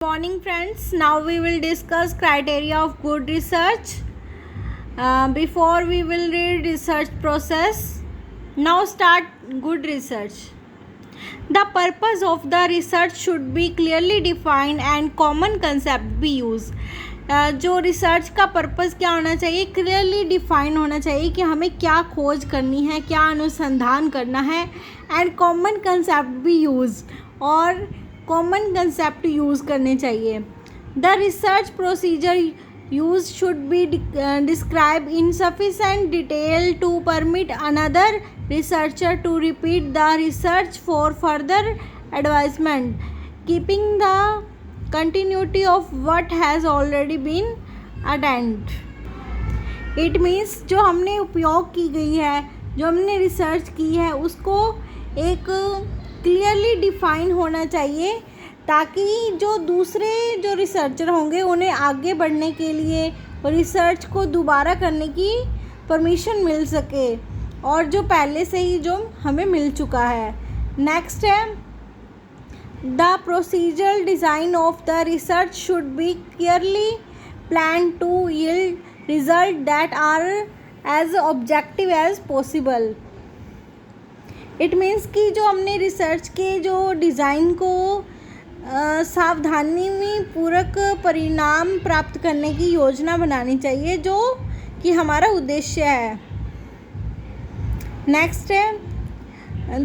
Morning friends, now we will discuss criteria of good research. Before we will read research process. Now start good research. The purpose of the research should be clearly defined and common concept be used. जो research का purpose क्या होना चाहिए, clearly define होना चाहिए कि हमें क्या खोज करनी है, क्या अनुसंधान करना है, एंड कॉमन कंसेप्ट भी यूज और कॉमन कंसेप्ट यूज़ करने चाहिए. The research procedure use should be describe in sufficient detail to permit another researcher to repeat the research for further advisement, keeping the continuity of what has already been attained. It means जो हमने उपयोग की गई है, जो हमने research की है, उसको एक क्लियरली डिफाइन होना चाहिए ताकि जो दूसरे जो रिसर्चर होंगे उन्हें आगे बढ़ने के लिए रिसर्च को दोबारा करने की परमिशन मिल सके और जो पहले से ही जो हमें मिल चुका है. नेक्स्ट है, the procedural design of the research should be clearly planned to yield results that are as objective as possible. It means कि जो हमने रिसर्च के जो डिज़ाइन को सावधानी में पूरक परिणाम प्राप्त करने की योजना बनानी चाहिए जो कि हमारा उद्देश्य है. नेक्स्ट है,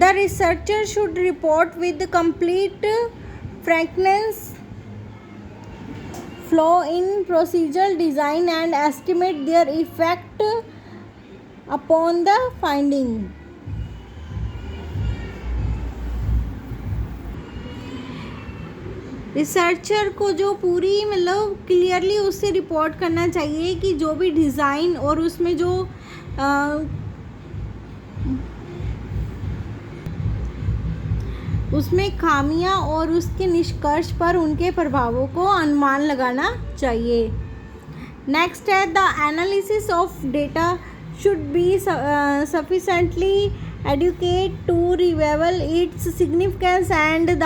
the researcher should report with complete frankness flaw in procedural design and estimate their effect upon the finding. Researcher को जो पूरी क्लियरली उससे रिपोर्ट करना चाहिए कि जो भी डिज़ाइन और उसमें जो उसमें खामियां और उसके निष्कर्ष पर उनके प्रभावों को अनुमान लगाना चाहिए. नेक्स्ट है, the analysis of data should be sufficiently adequate to reveal its significance and the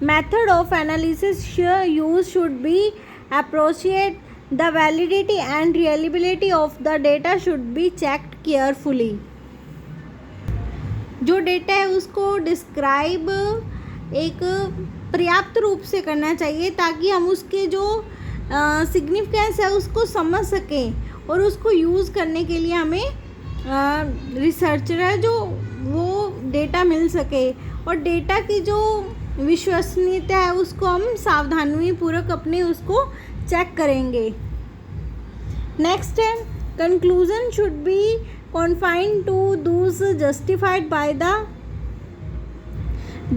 method of analysis use should be appropriate. The validity and reliability of the data should be checked carefully. जो data है उसको describe एक पर्याप्त रूप से करना चाहिए ताकि हम उसके जो सिग्निफिकेंस है उसको समझ सकें और उसको यूज़ करने के लिए हमें रिसर्चर है जो वो डेटा मिल सके और डेटा की जो विश्वसनीयता है उसको हम सावधानीपूर्वक अपने उसको चेक करेंगे. नेक्स्ट है, conclusion should be confined to those justified by the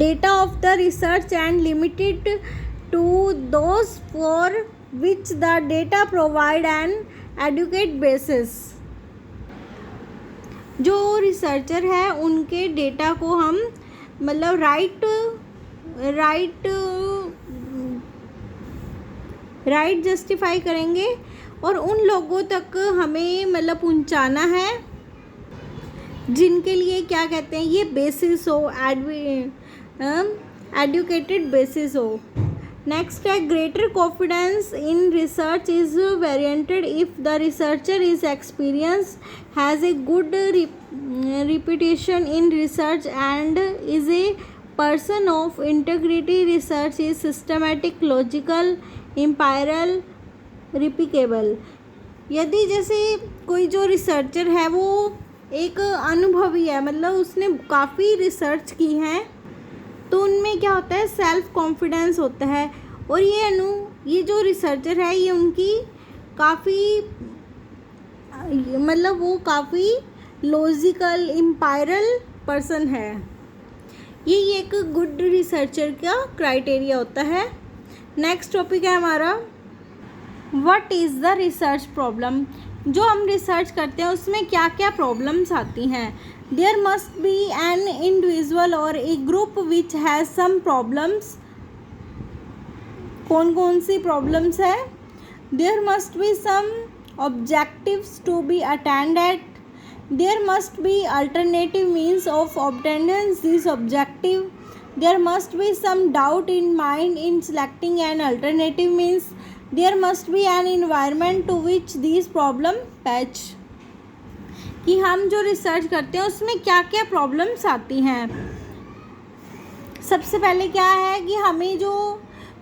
data of the research and limited to those for which the data provide an adequate basis. जो रिसर्चर है उनके डेटा को हम राइट जस्टिफाई करेंगे और उन लोगों तक हमें पहुंचाना है जिनके लिए क्या कहते हैं ये बेसिस हो, एडुकेटेड बेसिस हो. नेक्स्ट है, greater confidence in research is warranted if the researcher is experience, has a good reputation in research and is a person of integrity. Research is systematic, logical, imperial, replicable. यदि जैसे कोई जो researcher है वो एक अनुभवी है, उसने काफ़ी रिसर्च की है, तो उनमें क्या होता है, सेल्फ कॉन्फिडेंस होता है और ये जो रिसर्चर है ये उनकी काफ़ी वो काफ़ी लॉजिकल, इम्पायरल पर्सन है. ये एक गुड रिसर्चर का क्राइटेरिया होता है. नेक्स्ट टॉपिक है हमारा, what is the research problem. जो हम रिसर्च करते हैं उसमें क्या क्या प्रॉब्लम्स आती हैं. There must be an individual और a group which has some problems. कौन कौन सी प्रॉब्लम्स है. There must be some objectives to be attended. There must be alternative means of obtaining this objective. there must be some doubt in mind in selecting an alternative means there must be an environment to which these problem patch. कि हम जो research करते हैं उसमें क्या क्या problems आती हैं. सबसे पहले क्या है कि हमें जो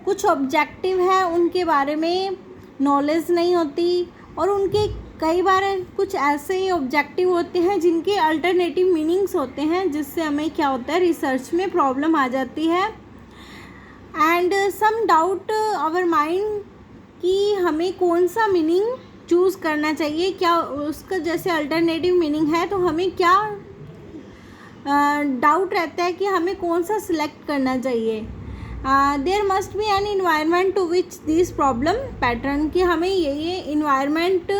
कुछ ऑब्जेक्टिव है उनके बारे में नॉलेज नहीं होती और उनके कई बार कुछ ऐसे ही ऑब्जेक्टिव होते हैं जिनके अल्टरनेटिव मीनिंग्स होते हैं, जिससे हमें क्या होता है रिसर्च में प्रॉब्लम आ जाती है. And some doubt our mind कि हमें कौन सा मीनिंग चूज़ करना चाहिए, क्या उसका जैसे अल्टरनेटिव मीनिंग है तो हमें क्या डाउट रहता है कि हमें कौन सा सिलेक्ट करना चाहिए. There must be an environment to which this problem pattern, कि हमें ये इन्वायरमेंट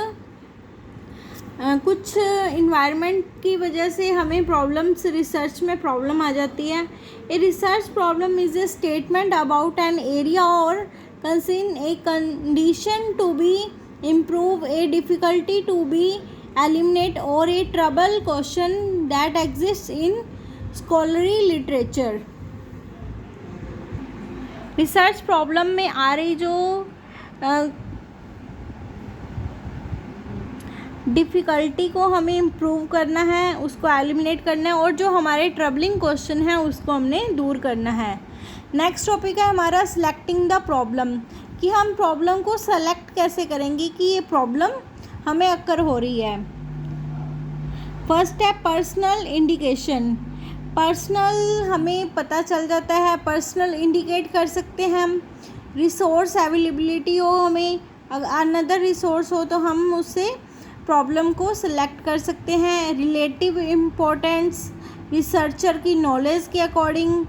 कुछ इन्वायरमेंट की वजह से हमें प्रॉब्लम्स रिसर्च में प्रॉब्लम आ जाती है. A research problem is a statement about an area और concern a condition to be improve, a difficulty to be eliminate, or a trouble question that exists in scholarly literature. Research problem में आ रही जो difficulty को हमें improve करना है, उसको eliminate करना है, और जो हमारे ट्रबलिंग क्वेश्चन है उसको हमने दूर करना है. नेक्स्ट टॉपिक है हमारा सिलेक्टिंग द प्रॉब्लम, कि हम प्रॉब्लम को सेलेक्ट कैसे करेंगे कि ये प्रॉब्लम हमें अक्कर हो रही है. फर्स्ट है पर्सनल इंडिकेशन. पर्सनल हमें पता चल जाता है, पर्सनल इंडिकेट कर सकते हैं हम. रिसोर्स अवेलेबिलिटी हो, हमें अनदर रिसोर्स हो तो हम उससे प्रॉब्लम को सिलेक्ट कर सकते हैं. रिलेटिव इम्पोर्टेंस, रिसर्चर की नॉलेज के अकॉर्डिंग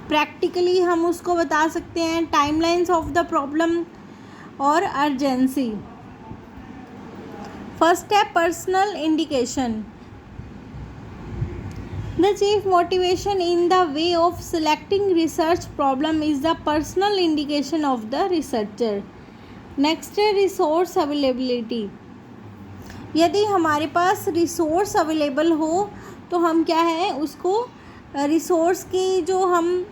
प्रैक्टिकली हम उसको बता सकते हैं. टाइमलाइंस ऑफ द प्रॉब्लम और अर्जेंसी. फर्स्ट है personal indication. The chief motivation in the way of selecting research problem is the personal indication of the researcher. Next है रिसोर्स अवेलेबिलिटी. यदि हमारे पास रिसोर्स अवेलेबल हो तो हम क्या है उसको रिसोर्स की जो हम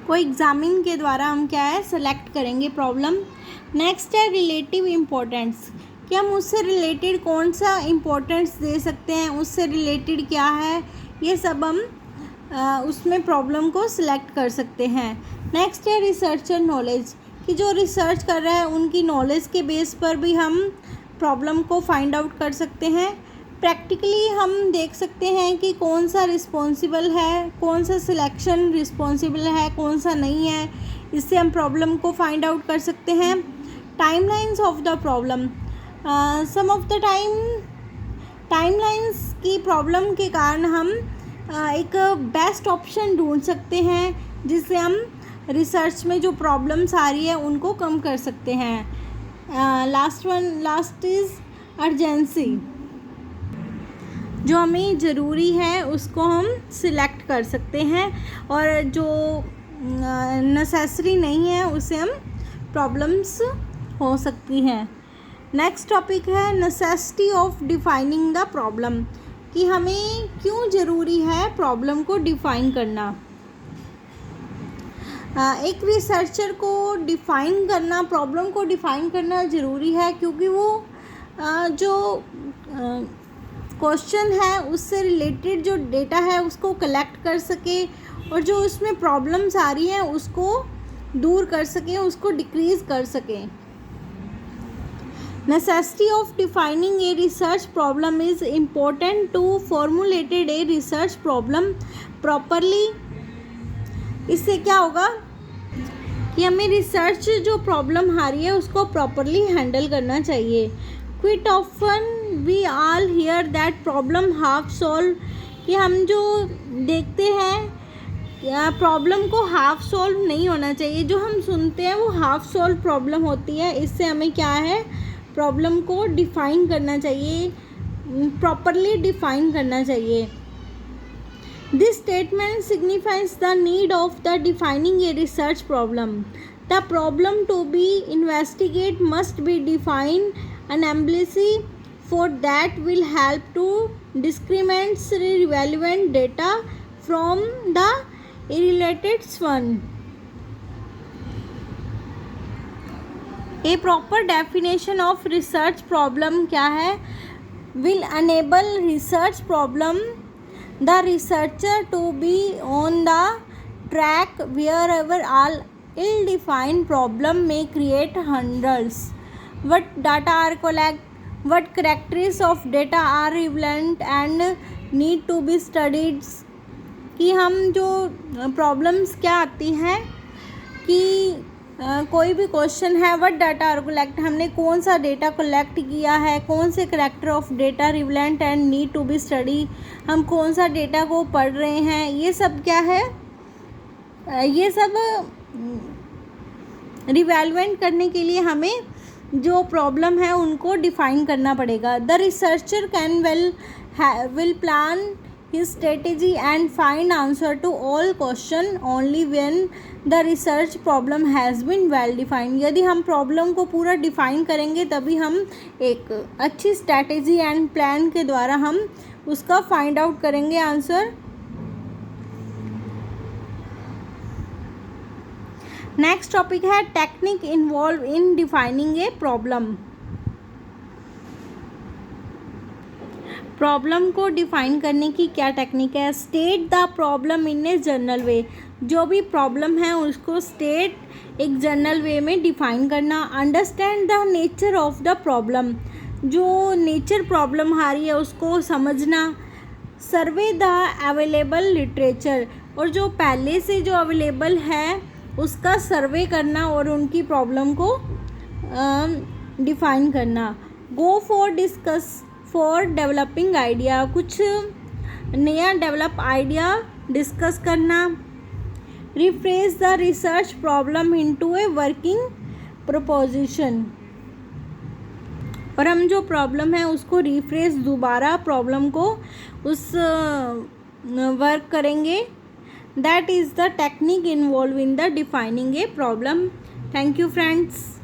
कोई एग्ज़ामिन के द्वारा हम क्या है सेलेक्ट करेंगे प्रॉब्लम. नेक्स्ट है रिलेटिव इम्पोर्टेंस, कि हम उससे रिलेटेड कौन सा इम्पोर्टेंस दे सकते हैं, उससे रिलेटेड क्या है, ये सब हम उसमें प्रॉब्लम को सिलेक्ट कर सकते हैं. नेक्स्ट है रिसर्चर नॉलेज, कि जो रिसर्च कर रहा है उनकी नॉलेज के बेस पर भी हम प्रॉब्लम को फाइंड आउट कर सकते हैं. प्रैक्टिकली हम देख सकते हैं कि कौन सा रिस्पॉन्सिबल है, कौन सा सिलेक्शन रिस्पॉन्सिबल है, कौन सा नहीं है, इससे हम प्रॉब्लम को फाइंड आउट कर सकते हैं. Timelines of the problem, some of the timelines की प्रॉब्लम के कारण हम एक बेस्ट ऑप्शन ढूंढ सकते हैं जिससे हम रिसर्च में जो प्रॉब्लम्स आ रही है उनको कम कर सकते हैं. लास्ट इज़ अर्जेंसी, जो हमें ज़रूरी है उसको हम सिलेक्ट कर सकते हैं और जो नेसेसरी नहीं है उसे हम प्रॉब्लम्स हो सकती हैं. नेक्स्ट टॉपिक है necessity of defining the problem, कि हमें क्यों ज़रूरी है प्रॉब्लम को डिफ़ाइन करना. एक रिसर्चर को डिफ़ाइन करना, प्रॉब्लम को डिफ़ाइन करना ज़रूरी है क्योंकि वो जो क्वेश्चन है उससे रिलेटेड जो डेटा है उसको कलेक्ट कर सके और जो उसमें प्रॉब्लम्स आ रही हैं उसको दूर कर सके, उसको डिक्रीज़ कर सके. Necessity of defining a research problem is important to formulated a research problem properly. इससे क्या होगा कि हमें रिसर्च जो प्रॉब्लम आ रही है उसको प्रॉपरली हैंडल करना चाहिए. Quite often we all hear that problem half solve, कि हम जो देखते हैं प्रॉब्लम को हाफ सॉल्व नहीं होना चाहिए. जो हम सुनते हैं वो हाफ सॉल्व प्रॉब्लम होती है. इससे हमें क्या है प्रॉब्लम को डिफ़ाइन करना चाहिए, प्रॉपरली डिफ़ाइन करना चाहिए. This statement signifies the need of the defining a research problem. The problem to be investigate must be defined ambiguously, for that will help to discriminate relevant data from the irrelated one. A proper definition of research problem क्या है? Will enable research problem the researcher to be on the track wherever all ill-defined problem may create hurdles. What data are collect? What characteristics of data are relevant and need to be studied. कि हम जो problems क्या आती हैं कि कोई भी question है, व्हाट डाटा आर कलेक्ट, हमने कौन सा डेटा कलेक्ट किया है, कौन से character of data relevant and need to be study, हम कौन सा डेटा को पढ़ रहे हैं, ये सब क्या है, ये सब रिवेलेवेंट करने के लिए हमें जो प्रॉब्लम है उनको डिफाइन करना पड़ेगा. The researcher can will plan his strategy and find answer to all question only when the research problem has been well defined. यदि हम प्रॉब्लम को पूरा डिफाइन करेंगे तभी हम एक अच्छी स्ट्रैटेजी एंड प्लान के द्वारा हम उसका फाइंड आउट करेंगे आंसर. नेक्स्ट टॉपिक है technique involve in defining a problem. Problem को डिफाइन करने की क्या टेक्निक है? State the problem in a general वे. जो भी प्रॉब्लम है उसको स्टेट एक जनरल वे में डिफाइन करना. Understand the nature of the problem. जो नेचर प्रॉब्लम आ रही है उसको समझना. सर्वे द अवेलेबल लिटरेचर. और जो पहले से जो अवेलेबल है उसका सर्वे करना और उनकी प्रॉब्लम को डिफाइन करना. Go for discuss for developing idea. कुछ नया डेवलप आइडिया डिस्कस करना. Refresh the research problem into a working proposition. और हम जो प्रॉब्लम है उसको रिफ्रेश दोबारा प्रॉब्लम को उस वर्क करेंगे. That is the technique involve in the defining a problem. Thank you friends.